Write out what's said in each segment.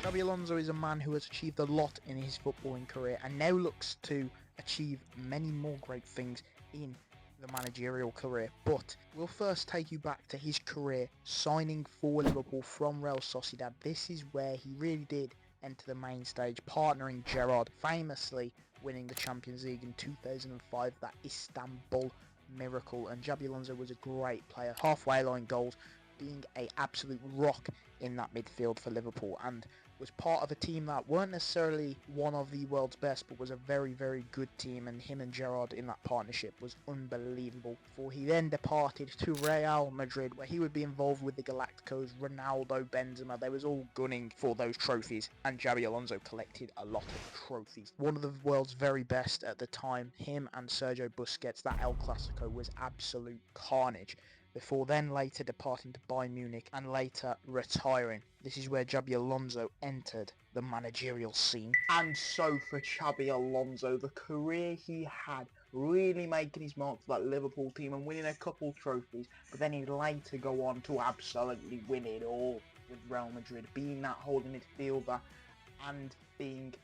Xabi Alonso is a man who has achieved a lot in his footballing career and now looks to achieve many more great things in the managerial career. But we'll first take you back to his career signing for Liverpool from Real Sociedad. This is where he really did enter the main stage, partnering Gerrard, famously winning the Champions League in 2005, that Istanbul miracle. And Xabi Alonso was a great player, halfway line goals, being an absolute rock in that midfield for Liverpool, and was part of a team that weren't necessarily one of the world's best, but was a very, very good team, and him and Gerrard in that partnership was unbelievable. For he then departed to Real Madrid, where he would be involved with the Galacticos, Ronaldo, Benzema. They was all gunning for those trophies, and Xabi Alonso collected a lot of trophies. One of the world's very best at the time, him and Sergio Busquets. That El Clasico was absolute carnage, before then later departing to Bayern Munich and later retiring. This is where Xabi Alonso entered the managerial scene. And so for Xabi Alonso, the career he had, really making his mark for that Liverpool team and winning a couple trophies, but then he'd later go on to absolutely win it all with Real Madrid, being that holding midfielder and being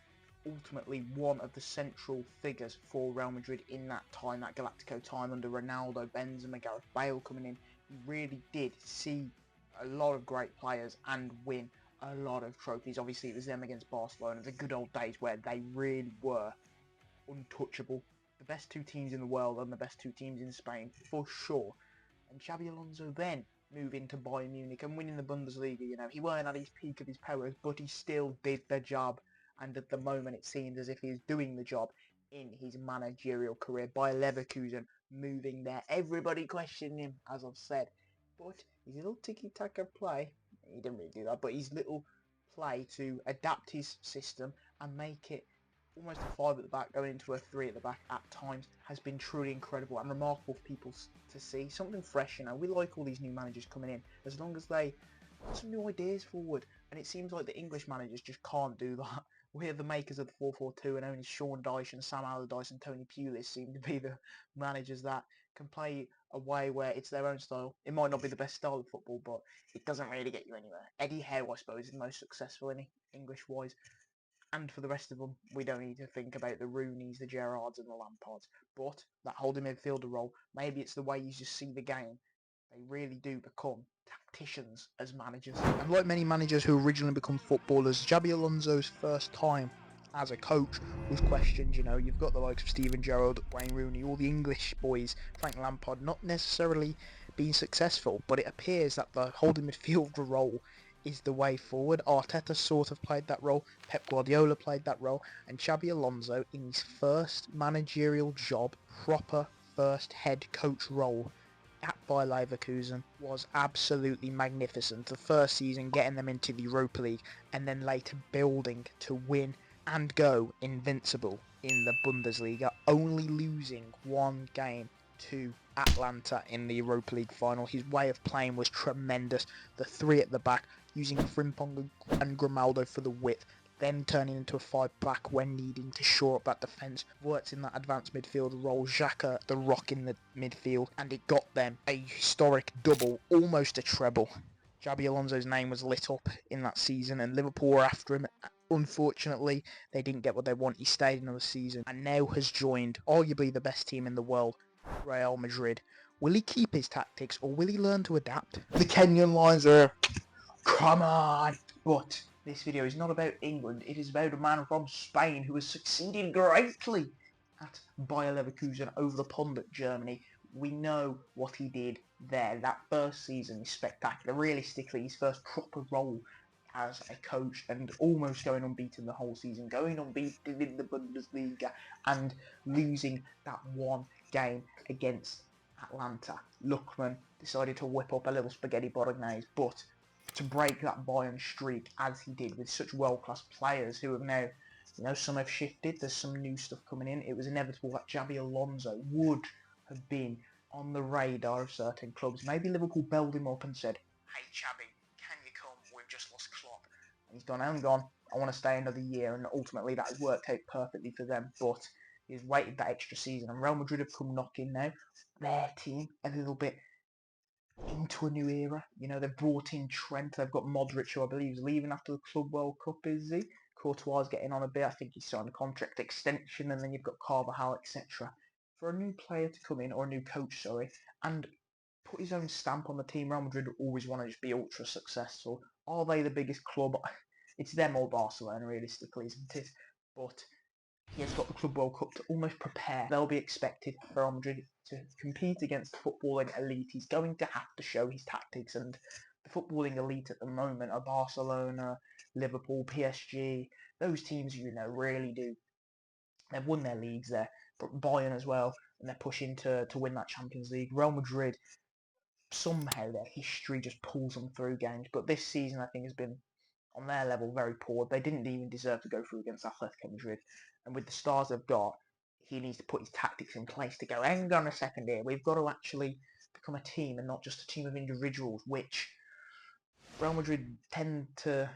ultimately one of the central figures for Real Madrid in that time, that Galactico time under Ronaldo, Benzema, Gareth Bale coming in. He really did see a lot of great players and win a lot of trophies. Obviously it was them against Barcelona, the good old days where they really were untouchable. The best two teams in the world and the best two teams in Spain for sure. And Xabi Alonso then moving to Bayern Munich and winning the Bundesliga. You know, he weren't at his peak of his powers, but he still did the job. And at the moment it seemed as if he was doing the job in his managerial career. Bayer Leverkusen moving there. Everybody questioning him, as I've said. But his little tiki-taka play, he didn't really do that, but his little play to adapt his system and make it almost a 5 at the back, going into a 3 at the back at times, has been truly incredible and remarkable for people to see. Something fresh, you know. We like all these new managers coming in, as long as they put some new ideas forward. And it seems like the English managers just can't do that. We're the makers of the 4-4-2, and only Sean Dyche and Sam Allardyce and Tony Pulis seem to be the managers that can play a way where it's their own style. It might not be the best style of football, but it doesn't really get you anywhere. Eddie Howe, I suppose, is the most successful in English-wise. And for the rest of them, we don't need to think about the Rooneys, the Gerrards and the Lampards. But that holding midfielder role, maybe it's the way you just see the game. They really do become tacticians as managers. And like many managers who originally become footballers, Xabi Alonso's first time as a coach was questioned. You know, you've got the likes of Steven Gerrard, Wayne Rooney, all the English boys, Frank Lampard, not necessarily being successful, but it appears that the holding midfielder role is the way forward. Arteta sort of played that role, Pep Guardiola played that role, and Xabi Alonso in his first managerial job, proper first head coach role at Bayer Leverkusen, was absolutely magnificent. The first season getting them into the Europa League and then later building to win and go invincible in the Bundesliga, only losing one game to Atlanta in the Europa League final. His way of playing was tremendous. The 3 at the back, using Frimpong and Grimaldo for the width, then turning into a 5 back when needing to shore up that defence. Worked in that advanced midfield role, Xhaka the rock in the midfield, and it got them a historic double, almost a treble. Xabi Alonso's name was lit up in that season, and Liverpool were after him. Unfortunately, they didn't get what they want. He stayed another season and now has joined arguably the best team in the world, Real Madrid. Will he keep his tactics or will he learn to adapt? The Kenyan lines are, come on! But this video is not about England, it is about a man from Spain who has succeeded greatly at Bayer Leverkusen over the pond at Germany. We know what he did there. That first season is spectacular. Realistically, his first proper role as a coach, and almost going unbeaten the whole season, going unbeaten in the Bundesliga and losing that one game against Atlanta. Lookman decided to whip up a little spaghetti bolognese, but to break that Bayern streak as he did with such world-class players who have now, you know, some have shifted, there's some new stuff coming in. It was inevitable that Xabi Alonso would have been on the radar of certain clubs. Maybe Liverpool belled him up and said, hey Xabi, can you come? We've just lost Klopp. And he's gone, hang on, I want to stay another year, and ultimately that has worked out perfectly for them, but he's waited that extra season, and Real Madrid have come knocking now. Their team a little bit into a new era. You know, they've brought in Trent. They've got Modric, who I believe is leaving after the Club World Cup, is he? Courtois is getting on a bit. I think he's signed a contract extension, and then you've got Carvajal, etc. For a new player to come in, or a new coach, sorry, and put his own stamp on the team. Real Madrid always want to just be ultra successful. Are they the biggest club? It's them or Barcelona, realistically, isn't it? But he has got the Club World Cup to almost prepare. They'll be expected for Real Madrid to compete against the footballing elite. He's going to have to show his tactics, and the footballing elite at the moment are Barcelona, Liverpool, PSG. Those teams, you know, really do. They've won their leagues there, but Bayern as well, and they're pushing to win that Champions League. Real Madrid, somehow their history just pulls them through games, but this season I think has been on their level very poor. They didn't even deserve to go through against Atletico Madrid, and with the stars they've got, he needs to put his tactics in place to go, hang on a second here, we've got to actually become a team and not just a team of individuals, which Real Madrid tend to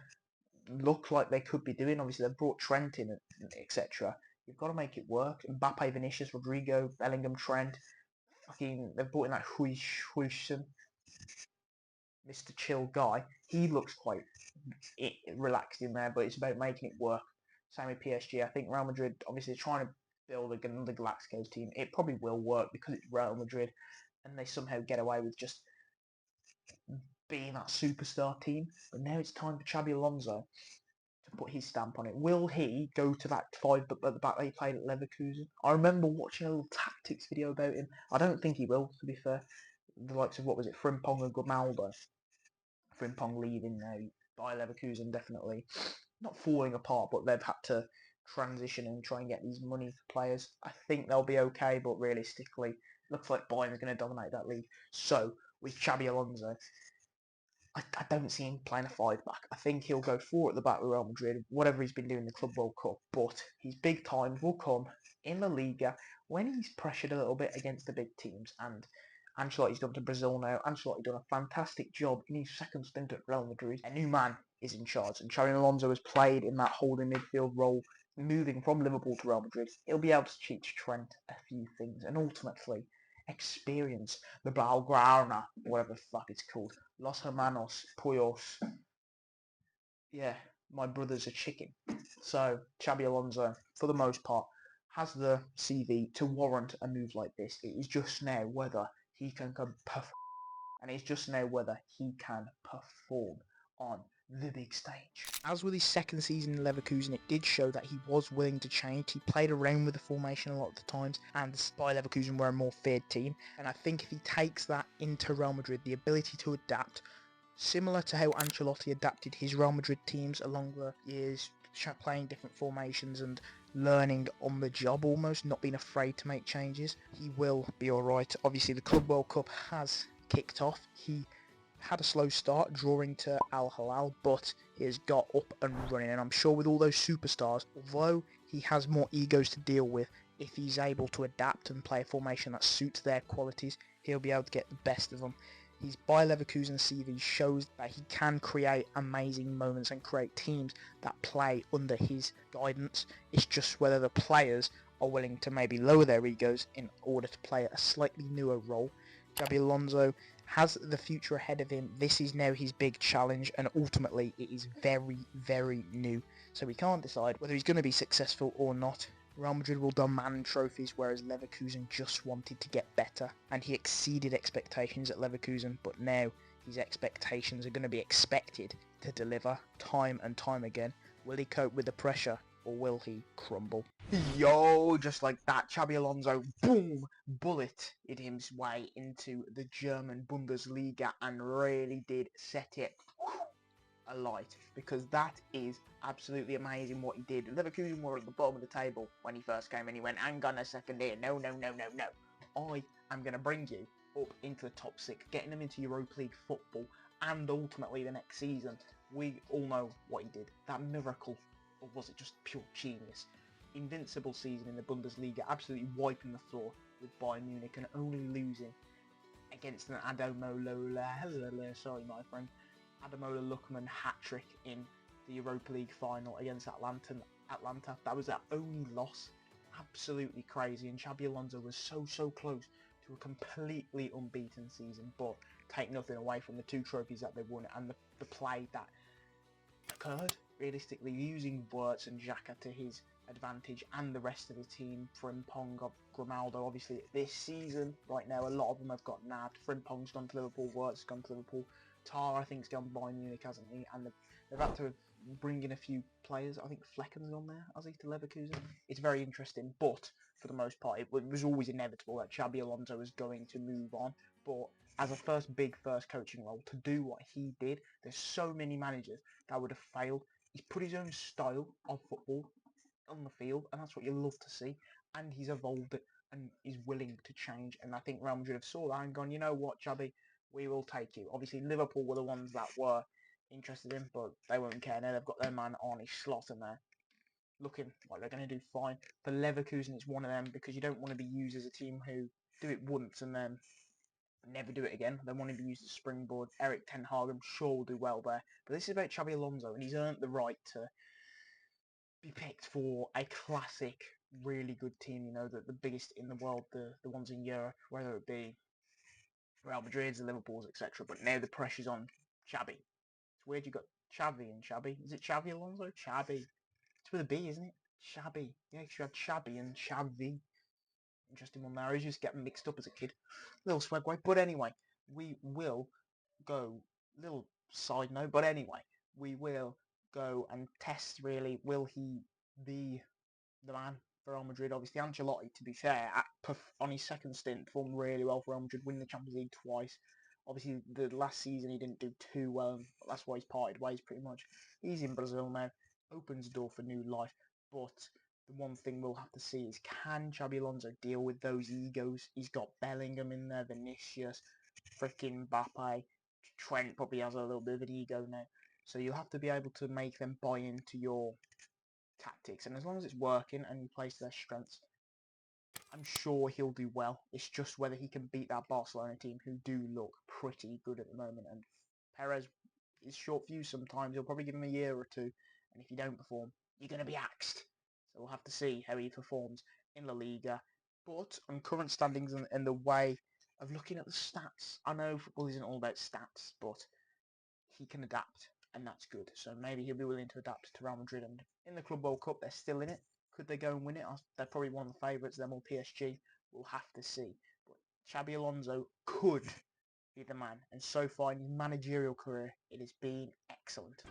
look like they could be doing. Obviously they've brought Trent in, etc. You've got to make it work. Mbappe, Vinicius, Rodrigo, Bellingham, Trent, fucking, they've brought in that Huijsen, Mr. Chill guy. He looks quite relaxed in there, but it's about making it work. Same with PSG. I think Real Madrid, obviously, trying to build another Galacticos team. It probably will work because it's Real Madrid, and they somehow get away with just being that superstar team. But now it's time for Xabi Alonso to put his stamp on it. Will he go to that five at the back that he played at Leverkusen? I remember watching a little tactics video about him. I don't think he will, to be fair. The likes of, what was it, Frimpong and Grimaldo. Frimpong leaving now. Bayer Leverkusen definitely not falling apart, but they've had to transition and try and get these money for players. I think they'll be okay, but realistically, looks like Bayern's going to dominate that league. So, with Xabi Alonso, I don't see him playing a five back. I think he'll go four at the back with Real Madrid, whatever he's been doing in the Club World Cup. But his big times will come in La Liga when he's pressured a little bit against the big teams. And Ancelotti's done to Brazil now. Ancelotti done a fantastic job in his second stint at Real Madrid. A new man is in charge, and Xabi Alonso has played in that holding midfield role, moving from Liverpool to Real Madrid. He'll be able to teach Trent a few things, and ultimately experience the Blaugrana, whatever the fuck it's called. Los Hermanos, Puyos. Yeah, my brother's a chicken. So, Xabi Alonso, for the most part, has the CV to warrant a move like this. It is just now whether he can perform, and it's just now whether he can perform on the big stage. As with his second season in Leverkusen, it did show that he was willing to change. He played around with the formation a lot of the times, and Bayer Leverkusen were a more feared team. And I think if he takes that into Real Madrid, the ability to adapt, similar to how Ancelotti adapted his Real Madrid teams along the years, playing different formations and learning on the job almost, not being afraid to make changes, he will be alright. Obviously the Club World Cup has kicked off. He had a slow start, drawing to Al Hilal, but he has got up and running, and I'm sure with all those superstars, although he has more egos to deal with, if he's able to adapt and play a formation that suits their qualities, he'll be able to get the best of them. His Bayer Leverkusen CV shows that he can create amazing moments and create teams that play under his guidance. It's just whether the players are willing to maybe lower their egos in order to play a slightly newer role. Xabi Alonso has the future ahead of him. This is now his big challenge, and ultimately it is very, very new. So we can't decide whether he's going to be successful or not. Real Madrid will demand trophies, whereas Leverkusen just wanted to get better, and he exceeded expectations at Leverkusen, but now his expectations are going to be expected to deliver time and time again. Will he cope with the pressure, or will he crumble? Yo, just like that, Xabi Alonso, boom, bullet in his way into the German Bundesliga and really did set it alight, because that is absolutely amazing what he did. Leverkusen were at the bottom of the table when he first came, and he went, hang on a second here, no, I am going to bring you up into the top six, getting them into Europa League football, and ultimately the next season. We all know what he did. That miracle, or was it just pure genius? Invincible season in the Bundesliga, absolutely wiping the floor with Bayern Munich and only losing against an sorry my friend, Ademola Lookman hat-trick in the Europa League final against Atlanta. That was their only loss. Absolutely crazy, and Xabi Alonso was so close to a completely unbeaten season, but take nothing away from the 2 trophies that they won and the play that occurred. Realistically, using Wirtz and Xhaka to his advantage and the rest of the team. Frimpong, Grimaldo, obviously this season, right now, a lot of them have got nabbed. Frimpong's gone to Liverpool, Wirtz has gone to Liverpool. Tar, I think, has gone by Munich, hasn't he? And they've had to bring in a few players. I think Flecken's on there, has he, to Leverkusen? It's very interesting, but for the most part, it was always inevitable that Xabi Alonso was going to move on. But as a first coaching role, to do what he did, there's so many managers that would have failed. He's put his own style of football on the field, and that's what you love to see. And he's evolved it and is willing to change. And I think Real Madrid have saw that and gone, you know what, Xabi, we will take you. Obviously, Liverpool were the ones that were interested in, but they won't care. Now they've got their man Arne Slot in there, looking like they're going to do fine. For Leverkusen, it's one of them because you don't want to be used as a team who do it once and then never do it again. They want to be used as springboard. Eric Ten Hag, I'm sure, will do well there. But this is about Xabi Alonso, and he's earned the right to be picked for a classic, really good team. You know, the biggest in the world, the ones in Europe, whether it be Real Madrid's, the Liverpool's, etc. But now the pressure's on Xabi. It's weird you got Xavi and Xabi. Is it Xavi Alonso? Xabi. It's with a B, isn't it? Xabi. Yeah, because you had Xabi and Xavi. Interesting one there. I just get mixed up as a kid. Little swagway. But anyway, we will go, little side note, but anyway, we will go and test, really, will he be the man for Real Madrid? Obviously, Ancelotti, to be fair, on his second stint, performed really well for Real Madrid, winning the Champions League twice. Obviously, the last season he didn't do too well, that's why he's parted ways pretty much. He's in Brazil now, opens the door for new life, but the one thing we'll have to see is, can Xabi Alonso deal with those egos? He's got Bellingham in there, Vinicius, freaking Mbappe, Trent probably has a little bit of an ego now. So you'll have to be able to make them buy into your tactics. And as long as it's working and he plays to their strengths, I'm sure he'll do well. It's just whether he can beat that Barcelona team, who do look pretty good at the moment. And Perez is short fuse sometimes. He'll probably give him a year or two. And if you don't perform, you're going to be axed. So we'll have to see how he performs in La Liga. But on current standings and the way of looking at the stats, I know football isn't all about stats, but he can adapt, and that's good. So maybe he'll be willing to adapt to Real Madrid. And in the Club World Cup, they're still in it. Could they go and win it? They're probably one of the favourites, them or PSG. We'll have to see. But Xabi Alonso could be the man. And so far in his managerial career, it has been excellent.